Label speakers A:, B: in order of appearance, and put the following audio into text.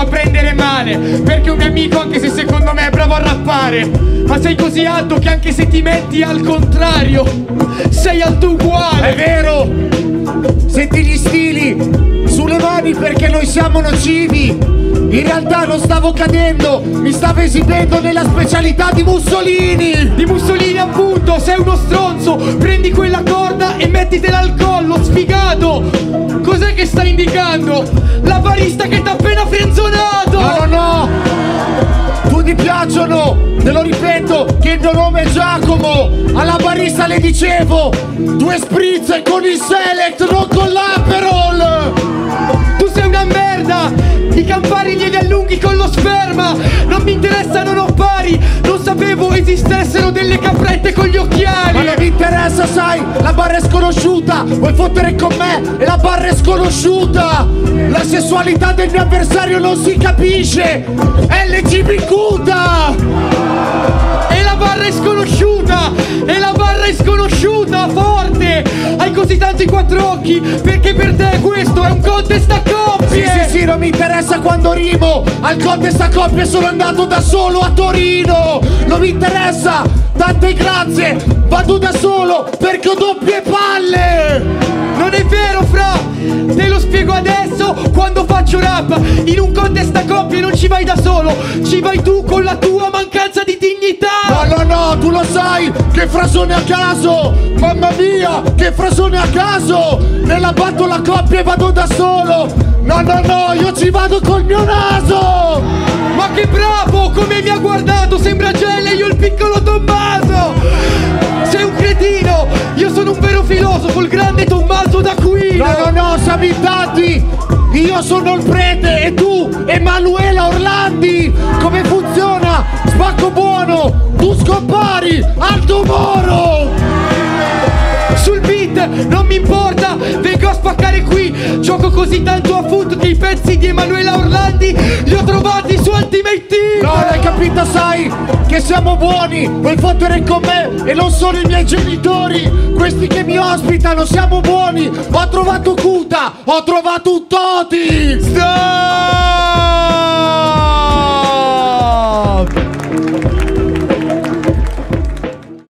A: a prendere male, perché un mio amico, anche se secondo me è bravo a rappare, ma sei così alto che anche se ti metti al contrario sei alto uguale.
B: È vero, senti gli stili sulle mani perché noi siamo nocivi. In realtà non stavo cadendo, mi stavo esibendo nella specialità di Mussolini.
A: Di Mussolini appunto, sei uno stronzo. Prendi quella corda e mettitela al collo, sfigato. Cos'è che stai indicando? La barista che t'ha appena frenzonato.
B: No, no, no, tu ti piacciono, te lo ripeto che il mio nome è Giacomo. Alla barista le dicevo 2 spritz con il Select, non con l'Aperol.
A: Tu sei una merda. I Campari glieli allunghi con lo sperma. Non mi interessa, non ho pari. Non sapevo esistessero delle caprette con gli occhiali.
B: Ma non mi interessa, sai, la barra è sconosciuta. Vuoi fottere con me e la barra è sconosciuta. La sessualità del mio avversario non si capisce. LGBTQta.
A: E la barra è sconosciuta. E la barra è sconosciuta, forte. Hai così tanti 4 occhi perché per te questo è un contest a coppie.
B: Sì, non mi interessa quando rimo. Al contest a coppie sono andato da solo a Torino. Non mi interessa, tante grazie. Vado da solo perché ho doppie palle.
A: Non è vero, fra. Te lo spiego adesso quando faccio rap. In un contest a coppie non ci vai da solo, ci vai tu con la tua mancanza di dignità.
B: No, no, no, tu lo sai che frasone a caso. Mamma mia, che frasone a caso. Nella batto la coppia e vado da solo. No, no, no, io ci vado col mio naso.
A: Ma che bravo, come mi ha guardato. Sembra Gelle, io il piccolo Tommaso. Sei un cretino, io sono un vero filosofo, il grande Tommaso d'Aquino.
B: No, no, no, siamo in tanti. Io sono il prete e tu Emanuela Orlandi. Come funziona? Spacco buono, tu scompari, Aldo Moro.
A: Sul beat, non mi importa, vengo a spaccare qui. Gioco così tanto a foot che i pezzi di Emanuela Orlandi li ho trovati su Ultimate Team.
B: No, l'hai capito, sai che siamo buoni. Vuoi fottere con me e non sono i miei genitori. Questi che mi ospitano, siamo buoni. Ho trovato Kuta, ho trovato un